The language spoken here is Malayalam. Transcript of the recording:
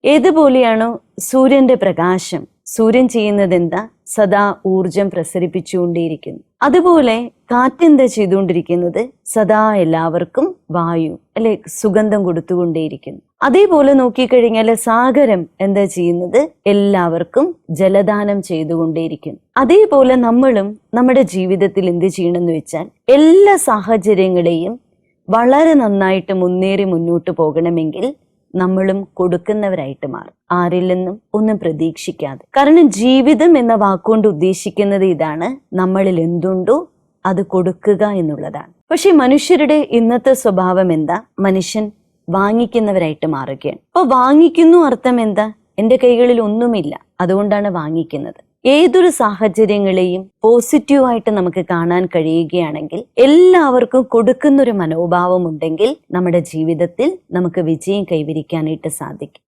ഏതുപോലെയാണോ സൂര്യന്റെ പ്രകാശം, സൂര്യൻ ചെയ്യുന്നത് എന്താ? സദാ ഊർജം പ്രസരിപ്പിച്ചുകൊണ്ടേയിരിക്കുന്നു. അതുപോലെ കാറ്റെന്താ ചെയ്തുകൊണ്ടിരിക്കുന്നത്? സദാ എല്ലാവർക്കും വായു അല്ലെ സുഗന്ധം കൊടുത്തുകൊണ്ടേയിരിക്കുന്നു. അതേപോലെ നോക്കിക്കഴിഞ്ഞാൽ സാഗരം എന്താ ചെയ്യുന്നത്? എല്ലാവർക്കും ജലദാനം ചെയ്തുകൊണ്ടേയിരിക്കുന്നു. അതേപോലെ നമ്മളും നമ്മുടെ ജീവിതത്തിൽ എന്ത് ചെയ്യണമെന്ന് വെച്ചാൽ എല്ലാ സാഹചര്യങ്ങളെയും വളരെ നന്നായിട്ട് മുന്നേറി മുന്നോട്ട് പോകണമെങ്കിൽ നമ്മളും കൊടുക്കുന്നവരായിട്ട് മാറും, ആരിൽ നിന്നും ഒന്നും പ്രതീക്ഷിക്കാതെ. കാരണം ജീവിതം എന്ന വാക്കുകൊണ്ട് ഉദ്ദേശിക്കുന്നത് ഇതാണ്, നമ്മളിൽ എന്തുണ്ടോ അത് കൊടുക്കുക എന്നുള്ളതാണ്. പക്ഷെ മനുഷ്യരുടെ ഇന്നത്തെ സ്വഭാവം എന്താ? മനുഷ്യൻ വാങ്ങിക്കുന്നവരായിട്ട് മാറുകയാണ്. അപ്പൊ വാങ്ങിക്കുന്നു അർത്ഥം എന്താ? എന്റെ കൈകളിൽ ഒന്നുമില്ല, അതുകൊണ്ടാണ് വാങ്ങിക്കുന്നത്. ഏതൊരു സാഹചര്യങ്ങളെയും പോസിറ്റീവായിട്ട് നമുക്ക് കാണാൻ കഴിയുകയാണെങ്കിൽ, എല്ലാവർക്കും കൊടുക്കുന്നൊരു മനോഭാവം ഉണ്ടെങ്കിൽ നമ്മുടെ ജീവിതത്തിൽ നമുക്ക് വിജയം കൈവരിക്കാനായിട്ട് സാധിക്കും.